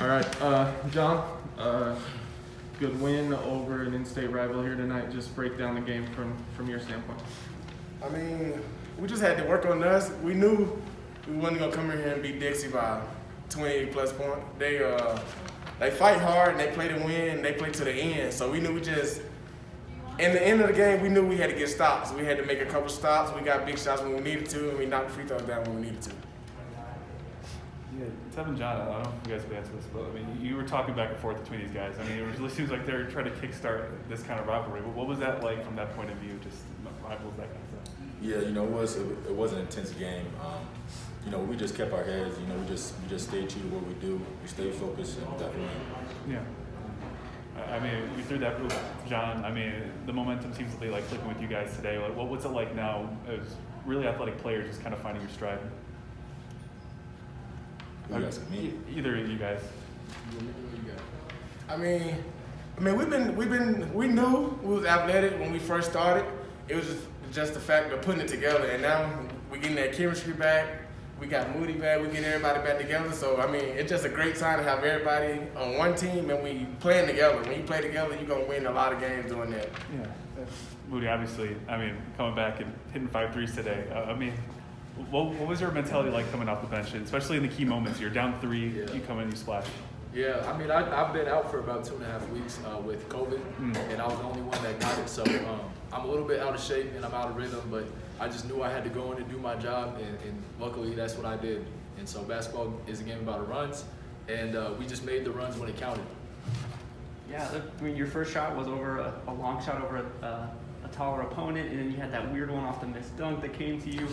All right, John, good win over an in-state rival here tonight. Just break down the game from your standpoint. I mean, we just had to work on us. We knew we wasn't gonna come in here and beat Dixie by 28+ points. They fight hard and they play to win. They play to the end. So we knew in the end of the game, we knew we had to get stops. We had to make a couple stops. We got big shots when we needed to, and we knocked free throws down when we needed to. Yeah, Tevian Jones, I don't know if you guys would answer this, but I mean, you were talking back and forth between these guys. I mean, it really seems like they're trying to kickstart this kind of rivalry. What was that like from that point of view, just rivals, that kind of stuff? Yeah, it was an intense game. We just kept our heads. We just stayed true to what we do. We stayed focused and definitely. Yeah. I mean, you threw that with John. I mean, the momentum seems to be like clicking with you guys today. Like, what's it like now as really athletic players, just kind of finding your stride? Who you asking me? Either of you guys. I mean, we knew we was athletic when we first started. It was just the fact of putting it together, and now we getting that chemistry back. We got Moody back. We get everybody back together. So I mean, it's just a great sign to have everybody on one team and we playing together. When you play together, you're gonna win a lot of games doing that. Yeah. Moody, obviously, I mean, coming back and hitting 5 threes today. I mean, what was your mentality like coming off the bench, especially in the key moments? You're down 3, you come in, you splash. Yeah, I mean, I've been out for about 2.5 weeks with COVID, and I was the only one that got it. So I'm a little bit out of shape and I'm out of rhythm, but I just knew I had to go in and do my job, and luckily that's what I did. And so basketball is a game about runs, and we just made the runs when it counted. Yeah, I mean, your first shot was over a long shot over a taller opponent, and then you had that weird one off the missed dunk that came to you.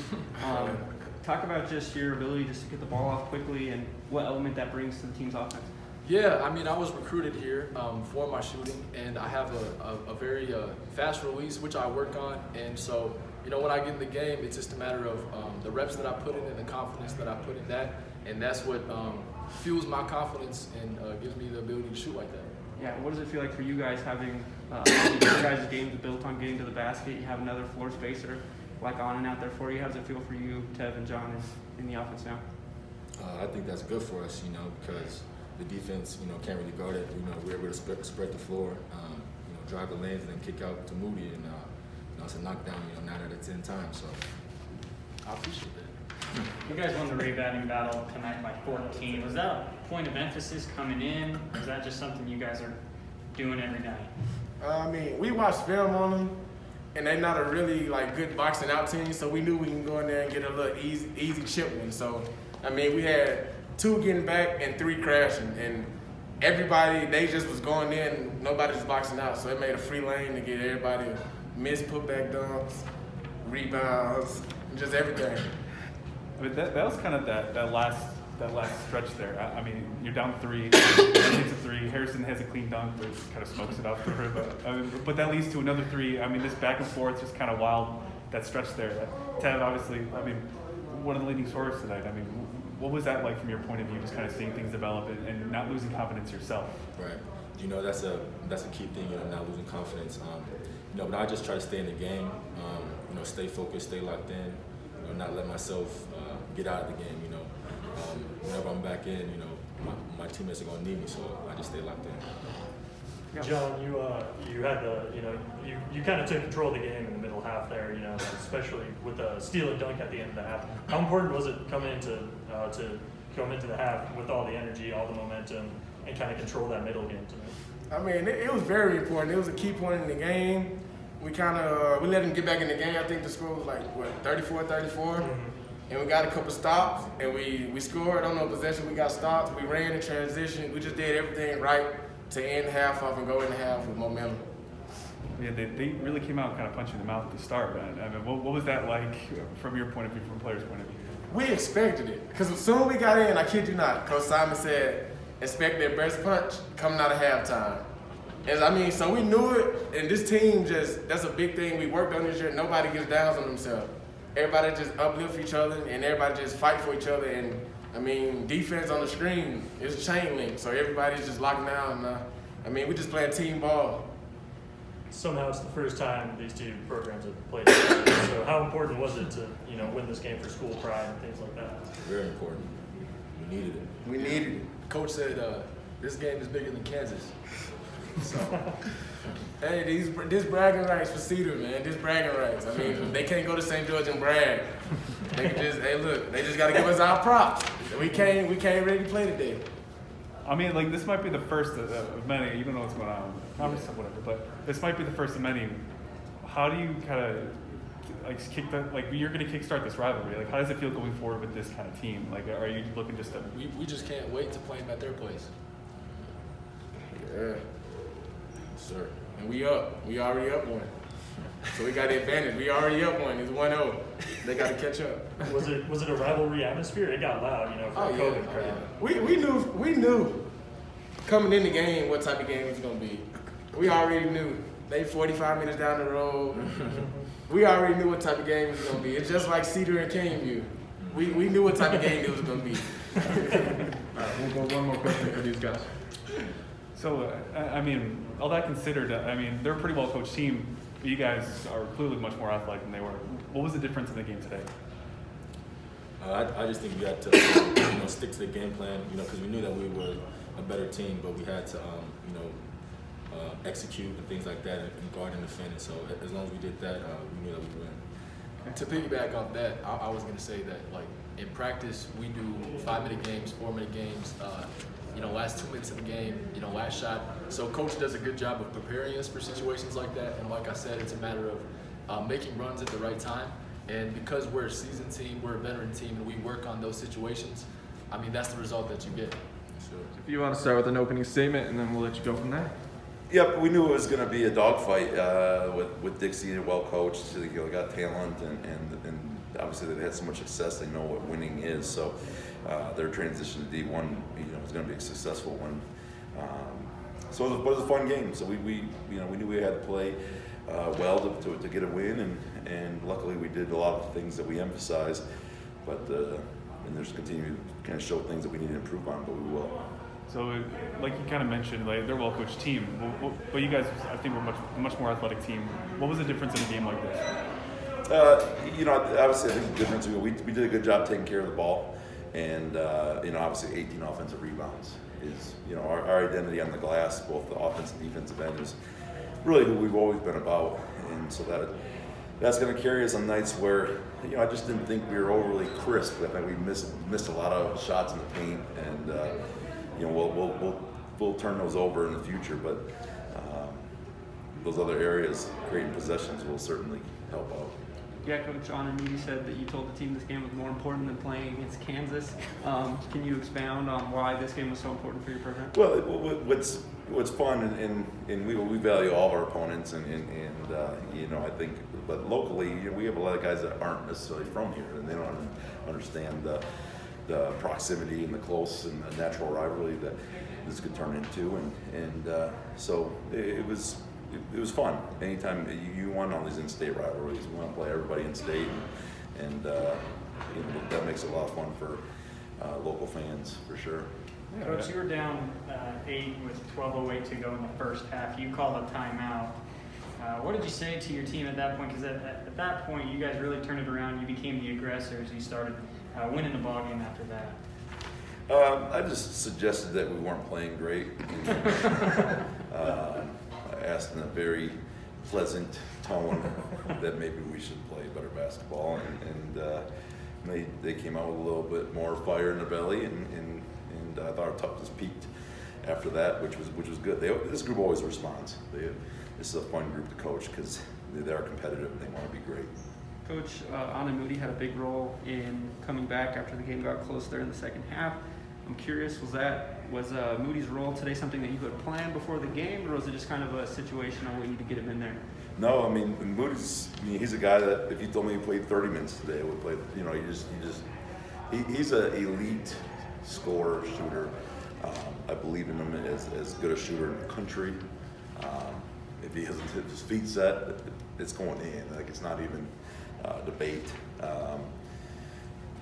Talk about just your ability just to get the ball off quickly and what element that brings to the team's offense. Yeah, I mean, I was recruited here for my shooting, and I have a very fast release, which I work on. And so, when I get in the game, it's just a matter of the reps that I put in and the confidence that I put in that. And that's what fuels my confidence and gives me the ability to shoot like that. Yeah, what does it feel like for you guys having your guys' games built on getting to the basket? You have another floor spacer like Aanen out there for you. How does it feel for you, Tev and John, in the offense now? I think that's good for us, because the defense, can't really guard it. We're able to spread the floor, drive the lanes, and then kick out to Moody, and it's a knockdown, 9 out of 10 times. So I appreciate that. You guys won the rebounding battle tonight by 14. Was that a point of emphasis coming in? Or is that just something you guys are doing every night? I mean, we watched film on them, and they're not a really good boxing out team, so we knew we can go in there and get a little easy chip win. So, I mean, we had 2 getting back and 3 crashing, and everybody, they just was going in, nobody was boxing out, so it made a free lane to get everybody missed putback dunks, rebounds, just everything. I mean, that was kind of that last stretch there. I mean, you're down 3, hits a 3. Harrison has a clean dunk, but kind of smokes it out for her. But that leads to another 3. I mean, this back and forth, just kind of wild. That stretch there. Tev, obviously, I mean, one of the leading scorers tonight. I mean, what was that like from your point of view, just kind of seeing things develop and not losing confidence yourself? Right. That's a key thing. Not losing confidence. But I just try to stay in the game. Stay focused, stay locked in. Not let myself get out of the game. Whenever I'm back in, my teammates are gonna need me, so I just stay locked in. Yeah. John, you had you kind of took control of the game in the middle half there, especially with a steal and dunk at the end of the half. How important was it coming into the half with all the energy, all the momentum, and kind of control that middle game tonight? I mean, it was very important. It was a key point in the game. We let them get back in the game. I think the score was 34-34. And we got a couple stops, and we scored on no possession. We got stops. We ran in transition. We just did everything right to end the half off and go in the half with momentum. Yeah, they really came out kind of punching them out at the start. I mean, what was that like from your point of view, from a player's point of view? We expected it. Because as soon as we got in, I kid you not, Coach Simon said, expect their best punch coming out of halftime. So we knew it, and this team that's a big thing we worked on this year. Nobody gets downs on themselves. Everybody just uplift each other, and everybody just fight for each other. And, defense on the screen is chain link, so everybody's just locking down. We just playing team ball. Somehow it's the first time these two programs have played together. So how important was it to win this game for school pride and things like that? Very important. We needed it. We needed it. Coach said This game is bigger than Kansas. So, Hey, this bragging rights for Cedar, man. This bragging rights. I mean, they can't go to St. George and brag. They can just, hey, look, they just got to give us our props. We can't ready to play today. I mean, like, this might be the first of many. You don't know what's going on with the conference or whatever, but this might be the first of many. How do you kind of you're going to kickstart this rivalry? Like, how does it feel going forward with this kind of team? Like, are you looking just to? we just can't wait to play them at their place. Yeah. Sure. And we up. We already up one. So we got the advantage. We already up one. It's 1-0. They got to catch up. Was it a rivalry atmosphere? It got loud, for COVID. Yeah. We knew coming in the game what type of game it was gonna be. We already knew. They 45 minutes down the road. We already knew what type of game it was gonna be. It's just like Cedar and Kingview. We knew what type of game it was gonna be. All right, we'll go one more question for these guys. So, I mean, all that considered, I mean, they're a pretty well-coached team. You guys are clearly much more athletic than they were. What was the difference in the game today? I just think we had to stick to the game plan, because we knew that we were a better team, but we had to execute and things like that and guard and defend. So as long as we did that, we knew that we would win. To piggyback off that, I was going to say that, like, in practice, we do 5-minute games, 4-minute games, last 2 minutes of the game, last shot. So coach does a good job of preparing us for situations like that. And like I said, it's a matter of making runs at the right time. And because we're a seasoned team, we're a veteran team, and we work on those situations, I mean, that's the result that you get. Sure. If you want to start with an opening statement, and then we'll let you go from there. Yep, we knew it was going to be a dogfight with Dixie. They're well coached. They got talent, and obviously they've had so much success. They know what winning is. So their transition to D1, is going to be a successful one. So it was a fun game. So we knew we had to play well to get a win, and luckily we did a lot of things that we emphasize. But and there's continue to kind of show things that we need to improve on, but we will. So, like you kind of mentioned, like they're a well-coached team, but you guys, I think, were much more athletic team. What was the difference in a game like this? Obviously, I think the difference, we did a good job taking care of the ball, and obviously 18 offensive rebounds is, our identity on the glass, both the offensive and defensive end, is really who we've always been about, and so that's going to carry us on nights where, I just didn't think we were overly crisp. I think we missed a lot of shots in the paint, and we'll turn those over in the future, but those other areas, creating possessions, will certainly help out. Yeah, Coach Aanen, Moody said that you told the team this game was more important than playing against Kansas. Can you expound on why this game was so important for your program? Well, what's fun, and we value all of our opponents, and I think, but locally, we have a lot of guys that aren't necessarily from here, and they don't understand the proximity and the close and the natural rivalry that this could turn into, so it was fun. Anytime you want all these in-state rivalries, we want to play everybody in-state, and that makes it a lot of fun for local fans for sure. Yeah. Coach, you were down 8 with 12:08 to go in the first half. You called a timeout. What did you say to your team at that point? Because at that point, you guys really turned it around. You became the aggressors. You started winning the ball game after that. I just suggested that we weren't playing great. I asked in a very pleasant tone that maybe we should play better basketball, and they came out with a little bit more fire in their belly, and I thought our toughness peaked after that, which was good. This group always responds. This is a fun group to coach because they are competitive and they want to be great. Coach, Aanen Moody had a big role in coming back after the game got close there in the second half. I'm curious, was Moody's role today something that you had planned before the game, or was it just kind of a situational way to get him in there? No, I mean, Moody's, he's a guy that if you told me he played 30 minutes today, I would play, he's an elite scorer, shooter. I believe in him as good a shooter in the country. If he hasn't hit his feet set, it's going in. Like, it's not even debate.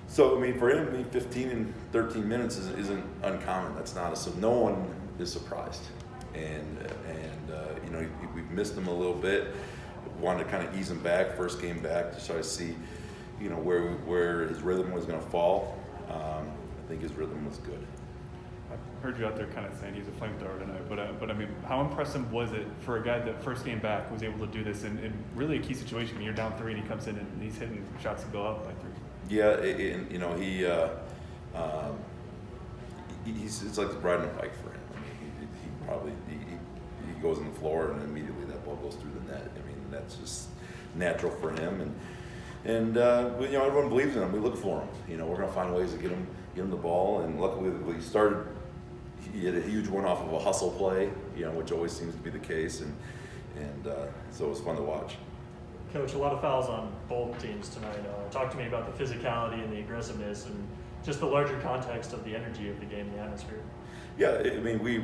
So, I mean, for him, 15 and 13 minutes isn't uncommon. That's not so no one is surprised. And we've missed him a little bit. Wanted to kind of ease him back, first game back, to try to see, where his rhythm was going to fall. I think his rhythm was good. I heard you out there kind of saying he's a flamethrower tonight, but I mean, how impressive was it for a guy that first game back was able to do this in really a key situation? I mean, you're down 3 and he comes in and he's hitting shots to go up by 3. Yeah, it's like riding a bike for him. I mean, he probably he goes on the floor and immediately that ball goes through the net. I mean, that's just natural for him, and everyone believes in him. We look for him. We're gonna find ways to get him the ball, and luckily he started. He had a huge one off of a hustle play, which always seems to be the case, and so it was fun to watch. Coach, a lot of fouls on both teams tonight. Talk to me about the physicality and the aggressiveness and just the larger context of the energy of the game, the atmosphere. Yeah, I mean, we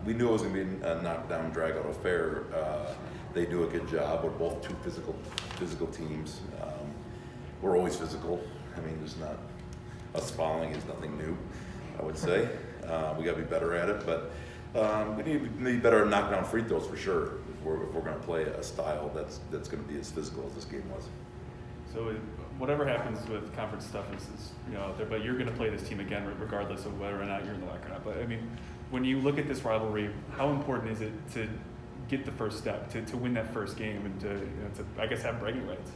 knew it was going to be a knockdown, drag-out affair. They do a good job. We're both two physical teams. We're always physical. I mean, there's not us fouling is nothing new, I would say. We got to be better at it, but we need to be better at knocking down free throws for sure. If we're going to play a style that's going to be as physical as this game was. So whatever happens with conference stuff is out there, but you're going to play this team again regardless of whether or not you're in the locker or not. But I mean, when you look at this rivalry, how important is it to get the first step, to win that first game, and to I guess have bragging rights?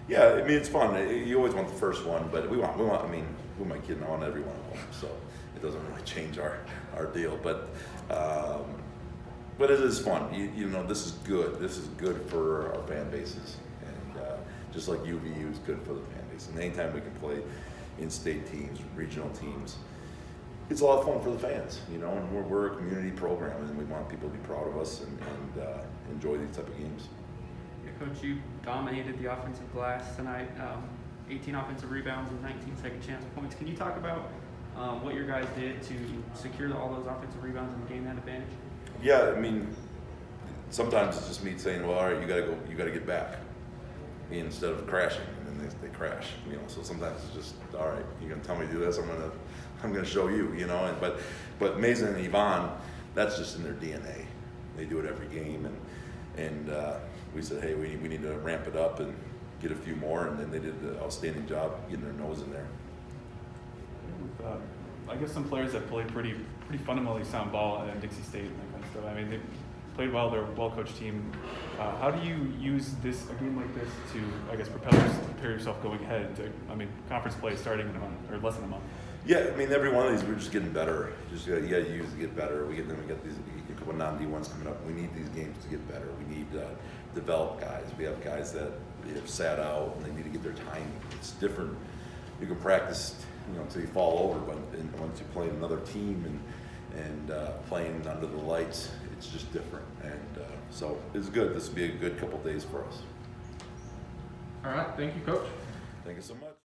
Yeah, I mean, it's fun. You always want the first one, but we want. I mean, who am I kidding? I want every one of them, so it doesn't really change our deal. But it is fun. This is good. This is good for our fan bases, and just like UVU is good for the fan base. And anytime we can play in-state teams, regional teams, it's a lot of fun for the fans. And we're a community program, and we want people to be proud of us and enjoy these type of games. Coach, you dominated the offensive glass tonight, 18 offensive rebounds and 19 second chance points. Can you talk about what your guys did to secure all those offensive rebounds and gain that advantage? Yeah, I mean, sometimes it's just me saying, well, all right, you got to get back, instead of crashing, and then they crash. So sometimes it's just, all right, you're gonna tell me to do this, I'm gonna show you. But Mason and Yvonne, that's just in their DNA. They do it every game, and we said, hey, we need to ramp it up and get a few more, and then they did an outstanding job getting their nose in there. I guess some players that play pretty fundamentally sound ball at Dixie State and that kind of stuff. I mean, they played well. They're a well-coached team. How do you use a game like this to, I guess, prepare yourself going ahead to, conference play starting in a month or less than a month? Yeah, I mean, every one of these we're just getting better. You got to use to get better. We got these a couple non-D1s coming up. We need these games to get better. We need to develop guys. We have guys that have sat out and they need to get their time. It's different. You can practice, until you fall over, but once you play another team and playing under the lights, it's just different. And so it's good. This will be a good couple days for us. All right, thank you, Coach. Thank you so much.